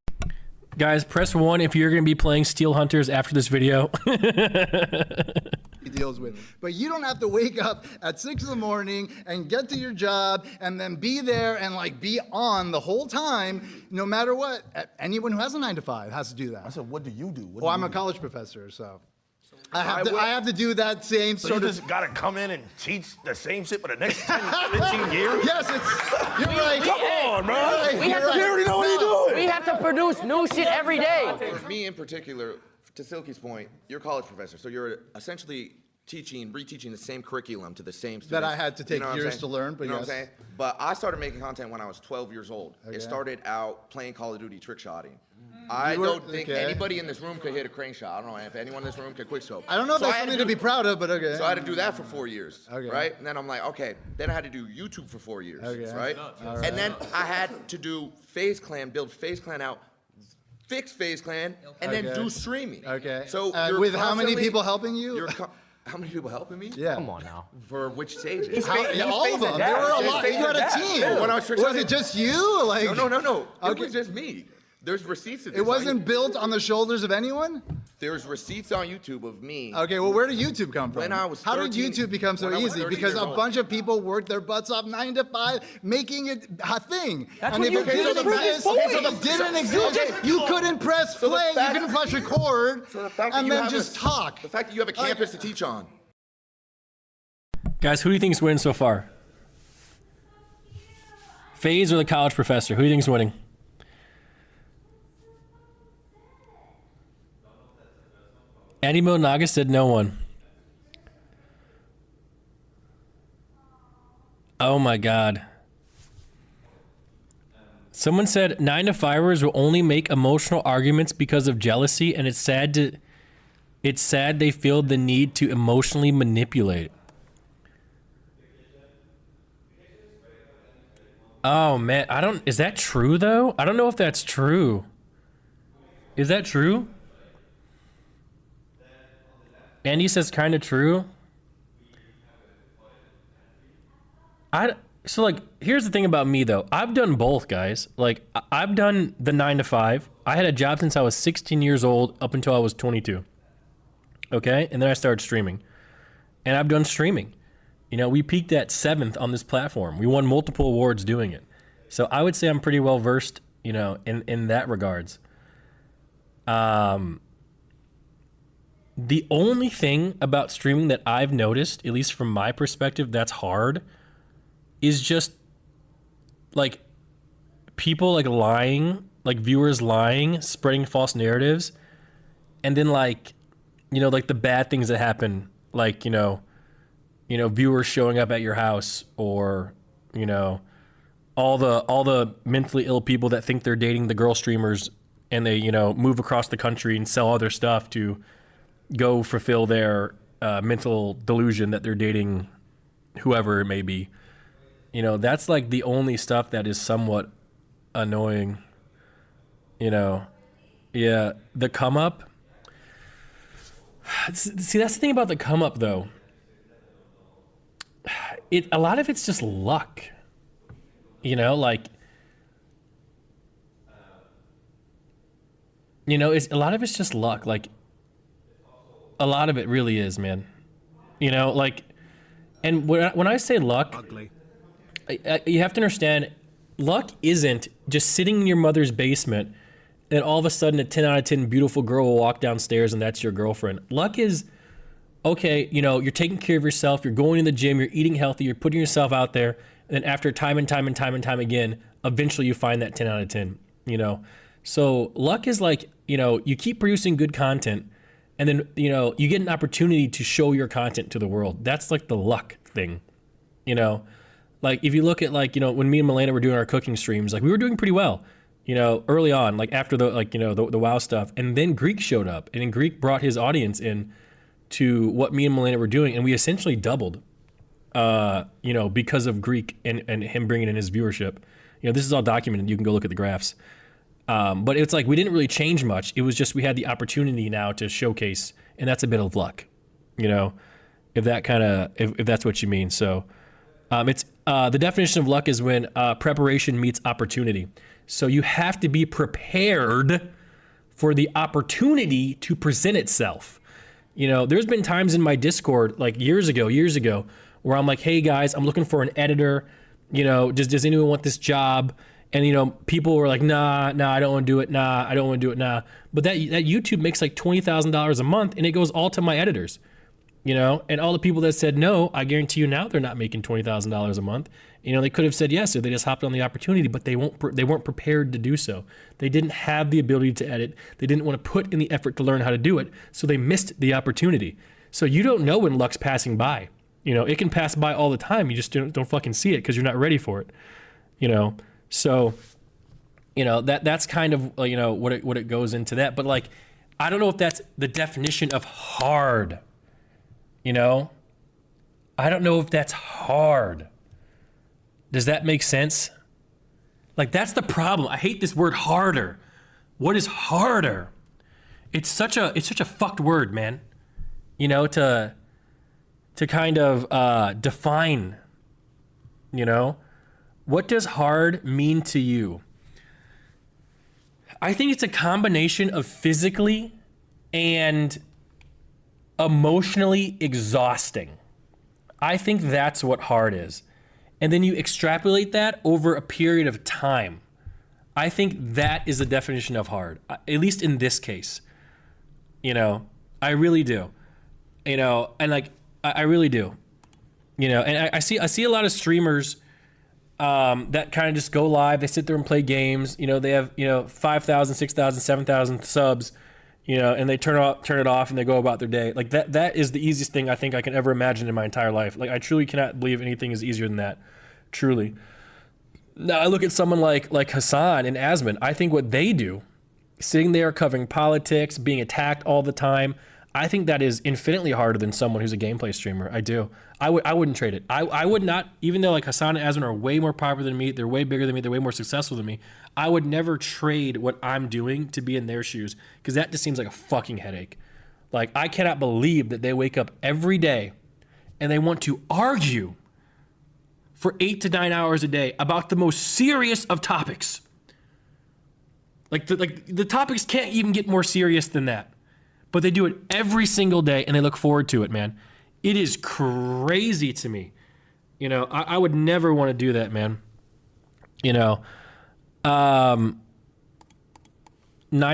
Guys, press 1 if you're going to be playing Steel Hunters after this video. deals with. But you don't have to wake up at 6 in the morning and get to your job and then be there and like be on the whole time, no matter what. Anyone who has a 9 to 5 has to do that. I said, what do you do? I'm a college professor, so I have to do that same So sort you of. just gotta come in and teach the same shit for the next 10, 15 years? Yes, you're right. Come on, bro. We have You already know what you're doing. We have to produce new shit every day. For me in particular, to Silky's point, you're a college professor, so you're essentially reteaching the same curriculum to the same students. That I had to take what I'm years saying? to learn, but you know yes. what I'm saying? But I started making content when I was 12 years old. Okay. It started out playing Call of Duty trick shotting. I don't think anybody in this room could hit a crane shot. I don't know if anyone in this room could quickscope. I don't know if that's something to be proud of, but okay. So I had to do that for 4 years, Okay. right? And then I'm like, okay. Then I had to do YouTube for 4 years, Okay. right? All right. And then I had to do Faze Clan, build Faze Clan out, fix Faze Clan, and then Okay. do streaming. Okay. So with how many people helping you? How many people helping me? Yeah. Come on now. For which stages? All of them. There were a lot. You had a team. When I was trick Was shotting- it just you? Like No. It Okay. was just me. There's receipts of this. It wasn't built on the shoulders of anyone? There's receipts on YouTube of me. Okay, well, where did YouTube come from? When I was How 13, did YouTube become so when I was easy? 13 Because years a old. bunch of people worked their butts off 9 to 5, making it a thing. That's and what if you it did didn't to prove exist, his if point. it didn't So- exist, you couldn't press So the play, you fact- couldn't press record, So the fact that and you then have just a, talk. The fact that you have a campus to teach on. Guys, who do you think's winning so far? Faze or the college professor? Who do you think's winning? Animo Naga said no one. Oh my God. Someone said 9-to-5ers will only make emotional arguments because of jealousy, and it's sad they feel the need to emotionally manipulate. Oh man, is that true though? I don't know if that's true. Is that true? Andy says kind of true. So like, here's the thing about me though. I've done both, guys. Like, I've done the 9-to-5. I had a job since I was 16 years old up until I was 22. Okay, and then I started streaming, and I've done streaming. You know, we peaked at 7th on this platform. We won multiple awards doing it. So I would say I'm pretty well versed, you know, in that regards. The only thing about streaming that I've noticed, at least from my perspective, that's hard, is just like people like lying, like viewers lying, spreading false narratives, and then like, you know, like the bad things that happen, like, you know, viewers showing up at your house, or, you know, all the mentally ill people that think they're dating the girl streamers, and they, you know, move across the country and sell other stuff to go fulfill their mental delusion that they're dating whoever it may be. You know, that's like the only stuff that is somewhat annoying. You know, yeah, the come up. See, that's the thing about the come up though. A lot of it's just luck. You know, like, you know, a lot of it's just luck. Like, a lot of it really is, man. You know, like, and when I say luck, Ugly. you have to understand, luck isn't just sitting in your mother's basement and all of a sudden a 10 out of 10 beautiful girl will walk downstairs and that's your girlfriend. Luck is, okay, you know, you're taking care of yourself, you're going to the gym, you're eating healthy, you're putting yourself out there, and then after time and time again, eventually you find that 10 out of 10, you know? So luck is like, you know, you keep producing good content, and then, you know, you get an opportunity to show your content to the world. That's like the luck thing, you know? Like, if you look at, like, you know, when me and Milena were doing our cooking streams, like, we were doing pretty well, you know, early on, like, after the, like, you know, the WoW stuff. And then Greek showed up, and then Greek brought his audience in to what me and Milena were doing, and we essentially doubled, you know, because of Greek and him bringing in his viewership. You know, this is all documented. You can go look at the graphs. But it's like we didn't really change much. It was just we had the opportunity now to showcase, and that's a bit of luck, you know, if that kind of, if that's what you mean. So it's the definition of luck is when preparation meets opportunity. So you have to be prepared for the opportunity to present itself. You know, there's been times in my Discord, like years ago, where I'm like, hey guys, I'm looking for an editor. You know, does anyone want this job? And, you know, people were like, nah, I don't want to do it. Nah, I don't want to do it. Nah. But that YouTube makes like $20,000 a month, and it goes all to my editors, you know, and all the people that said no, I guarantee you now they're not making $20,000 a month. You know, they could have said yes if they just hopped on the opportunity, but they weren't prepared to do so. They didn't have the ability to edit. They didn't want to put in the effort to learn how to do it. So they missed the opportunity. So you don't know when luck's passing by. You know, it can pass by all the time. You just don't fucking see it because you're not ready for it, you know? So, you know, that's kind of, you know, what it goes into that. But like, I don't know if that's the definition of hard, you know? I don't know if that's hard. Does that make sense? Like, that's the problem. I hate this word harder. What is harder? It's such a fucked word, man. You know, to kind of define, you know? What does hard mean to you? I think it's a combination of physically and emotionally exhausting. I think that's what hard is. And then you extrapolate that over a period of time. I think that is the definition of hard, at least in this case. You know, I really do. You know, and like, I really do. You know, and I see a lot of streamers that kind of just go live. They sit there and play games. You know, they have, 5,000, 6,000, 7,000 subs, and they turn it off and they go about their day. Like that is the easiest thing I think I can ever imagine in my entire life. Like, I truly cannot believe anything is easier than that. Truly. Now I look at someone like Hassan and Asmon. I think what they do, sitting there covering politics, being attacked all the time, I think that is infinitely harder than someone who's a gameplay streamer. I do. I wouldn't trade it. I would not, even though like Hassan and Asmon are way more popular than me, they're way bigger than me, they're way more successful than me, I would never trade what I'm doing to be in their shoes, because that just seems like a fucking headache. Like, I cannot believe that they wake up every day and they want to argue for 8 to 9 hours a day about the most serious of topics. Like the topics can't even get more serious than that. But they do it every single day and they look forward to it, man. It is crazy to me. I would never want to do that, man. 9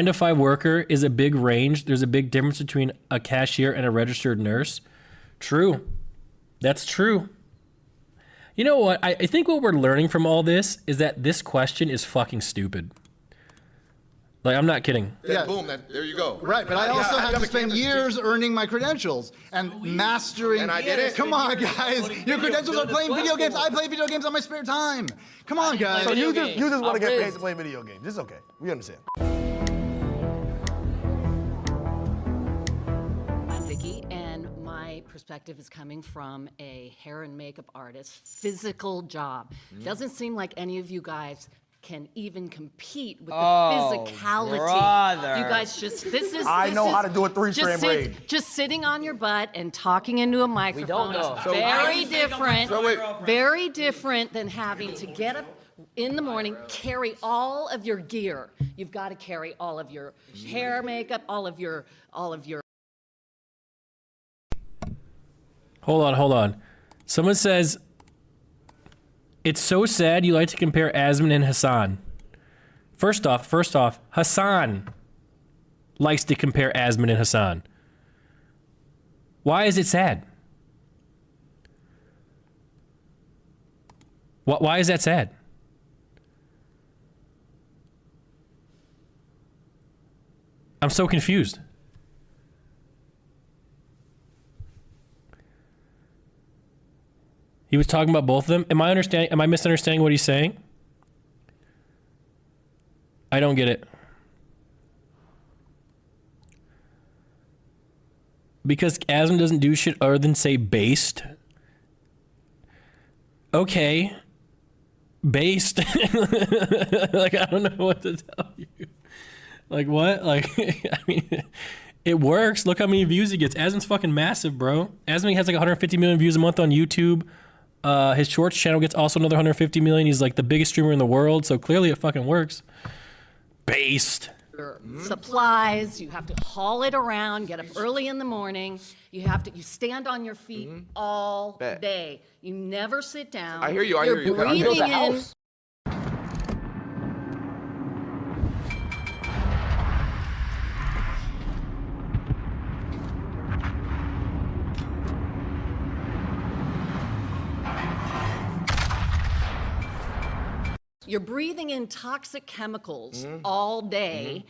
to 5 worker is a big range. There's a big difference between a cashier and a registered nurse. True. That's true. You know what? I think what we're learning from all this is that this question is fucking stupid. Like, I'm not kidding. Yeah. Boom, there you go. Right, but I also had to spend years earning my credentials and mastering. And I did it. Come on, guys. Your credentials are playing video games. I play video games on my spare time. Come on, guys. So you just want to get paid to play video games. It's okay. We understand. I'm Vicky, and my perspective is coming from a hair and makeup artist, physical job. Doesn't seem like any of you guys can even compete with the physicality. Brother. You guys I know how to do a 3-strand braid. Just sitting on your butt and talking into a microphone know. is very different. Very different than having to get up in the morning, carry all of your gear. You've got to carry all of your hair, makeup, all of your. Hold on. Someone says, it's so sad you like to compare Asmon and Hassan. First off, Hassan likes to compare Asmon and Hassan. Why is it sad? Why is that sad? I'm so confused. He was talking about both of them. Am I misunderstanding what he's saying? I don't get it. Because Asmon doesn't do shit other than say based. Okay. Based. Like, I don't know what to tell you. Like, what? Like, I mean, it works. Look how many views he gets. Asmon's fucking massive, bro. Asmon has like 150 million views a month on YouTube. His shorts channel gets also another 150 million. He's like the biggest streamer in the world, so clearly it fucking works. Based. Supplies, you have to haul it around, get up early in the morning. You stand on your feet all day. You never sit down. I hear you. You're breathing in. You're breathing in toxic chemicals all day.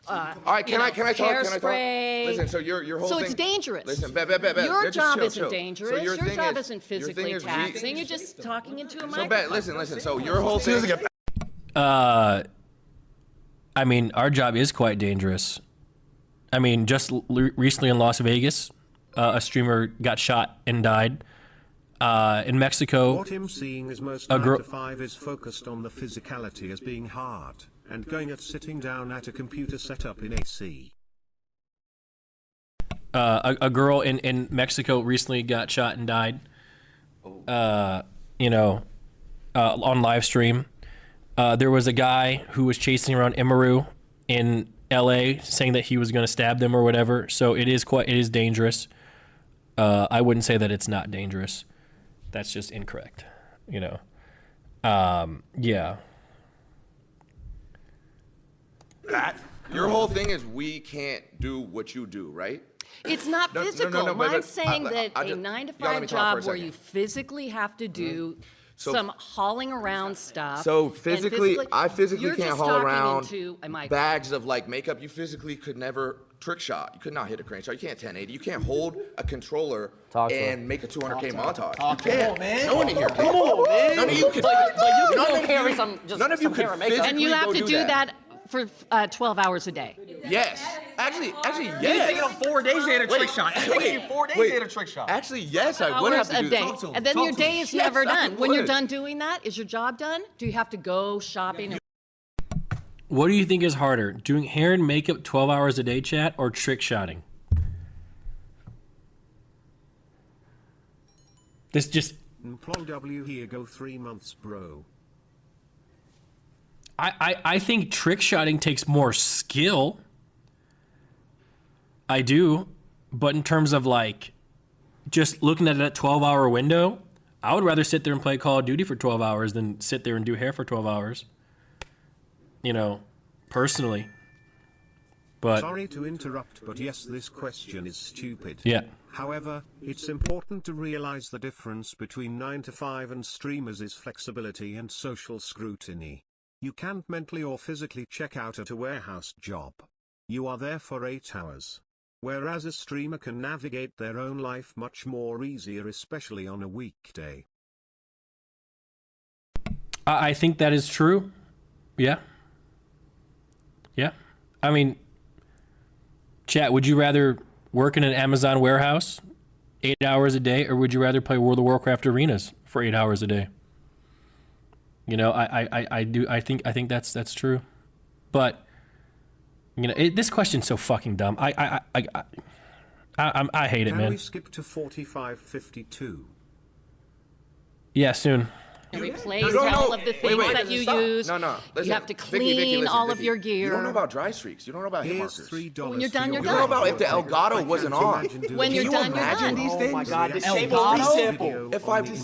All right, can I talk? Hairspray. Listen, so your whole thing. So it's dangerous. Listen, Your job chill, isn't chill. dangerous. So your thing job is- isn't your thing physically is taxing. You're just talking into a So microphone. listen. So your whole thing. I mean, our job is quite dangerous. I mean, just recently in Las Vegas, a streamer got shot and died. In Mexico, What him seeing is most 9 to 5 is focused on the physicality as being hard, and going at sitting down at a computer setup in AC. A girl in Mexico recently got shot and died. On live stream. There was a guy who was chasing around Emaru in LA saying that he was going to stab them or whatever. So it is dangerous. I wouldn't say that it's not dangerous. That's just incorrect, you know. Yeah. Your whole thing is we can't do what you do, right? It's not physical. but- Mine's saying that I a just- 9 to y'all let 5 me talk for a job where second. you physically have to do some hauling around stuff. So and physically, I physically you're can't just haul talking around into a mic. bags of like makeup. You physically could never trick shot. You could not hit a crane shot. You can't 1080. You can't hold a controller and make a 200K montage. You can't. No one in here can. Come on, man. None of you can. But you none can of carry you- some, just none of you some could hair and makeup. physically And you have go to do that for 12 hours a day. Yes. Actually, You're yes. thinking of 4 days they had a trick shot. You're thinking 4 days they had a trick shot. Actually, yes, I would have Hours to a do day. that. And then your day is Yes, never I done. When you're would. done doing that, is your job done? Do you have to go shopping? What do you think is harder, doing hair and makeup 12 hours a day, chat, or trick shotting? This just... Nmplol W here go 3 months, bro. I think trick shotting takes more skill. I do. But in terms of like just looking at that 12-hour window, I would rather sit there and play Call of Duty for 12 hours than sit there and do hair for 12 hours. You know, personally. But Sorry to interrupt, but yes, this question is stupid. Yeah. However, it's important to realize the difference between 9 to 5 and streamers is flexibility and social scrutiny. You can't mentally or physically check out at a warehouse job. You are there for 8 hours. Whereas a streamer can navigate their own life much more easier, especially on a weekday. I think that is true. Yeah. Yeah. I mean, chat, would you rather work in an Amazon warehouse 8 hours a day, or would you rather play World of Warcraft arenas for 8 hours a day? You know, I think that's true. But you know, this question's so fucking dumb. I hate it, Can man. we skip to 4552? Yeah, soon. And replace You don't all know- of the wait, things wait, that you stop. use. No. Listen, You have to Vicky, clean listen, all of Vicky. your gear. You don't know about dry streaks. You don't know about hit Here's markers. $3 When you're done, for you're your You don't know done. about if the Elgato wasn't on. When you're done, you're imagine done. these things? Oh my God, Yes. disable resample.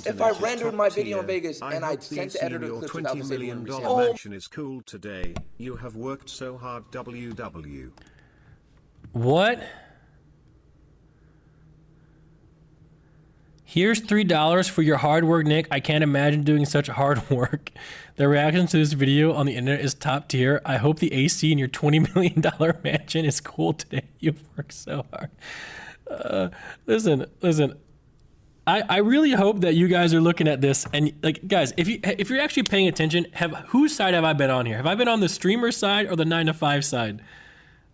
If I rendered my video in Vegas and I hope sent the the editor your clips without $20 disabling million resample. mansion is cool today. You have worked so hard, WW. What? Here's $3 for your hard work, Nick. I can't imagine doing such hard work. The reaction to this video on the internet is top tier. I hope the AC in your $20 million mansion is cool today. You've worked so hard. Listen. I really hope that you guys are looking at this and like, guys, if you're actually paying attention, whose side have I been on here? Have I been on the streamer side or the 9 to 5 side?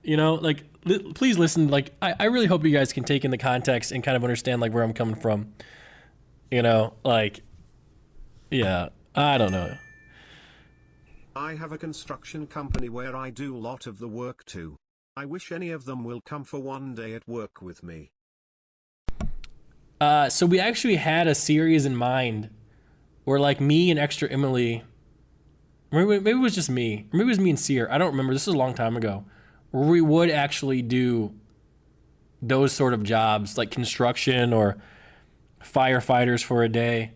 You know, like, please listen. Like, I really hope you guys can take in the context and kind of understand like where I'm coming from. You know, like, yeah, I don't know. I have a construction company where I do a lot of the work too. I wish any of them will come for one day at work with me. So we actually had a series in mind where like me and Extra Emily, maybe it was just me, or maybe it was me and Seer. I don't remember. This was a long time ago. Where we would actually do those sort of jobs like construction or firefighters for a day.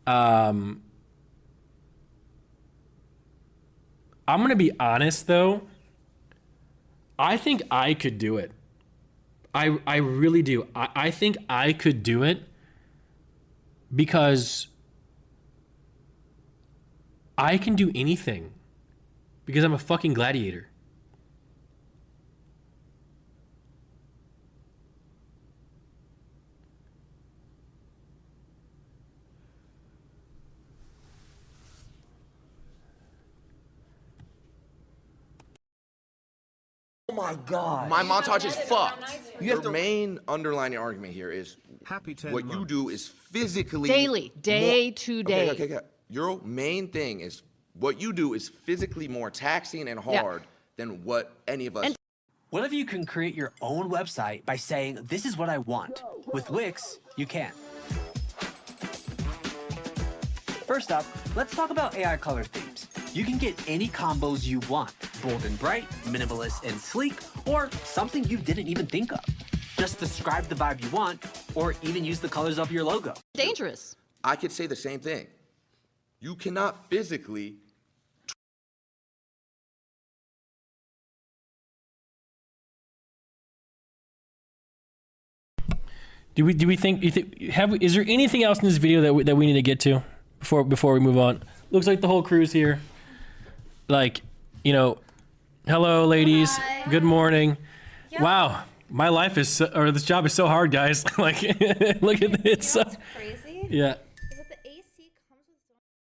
I'm going to be honest though. I think I could do it. I really do. I think I could do it because I can do anything because I'm a fucking gladiator. Oh my God. My montage is fucked. Your main underlying argument here is Happy 10 what you do is physically Daily, day to day. Okay. Your main thing is what you do is physically more taxing and hard than what any of us. What if you can create your own website by saying, this is what I want? With Wix, you can. First up, let's talk about AI color themes. You can get any combos you want, bold and bright, minimalist and sleek, or something you didn't even think of. Just describe the vibe you want, or even use the colors of your logo. Dangerous. I could say the same thing. You cannot physically Do we think? Is there anything else in this video that we need to get to before we move on? Looks like the whole crew's here. Like, you know, hello, ladies. Hi. Good morning. Yep. Wow, my life is or this job is so hard, guys. Like, look at it. It's so crazy. Yeah.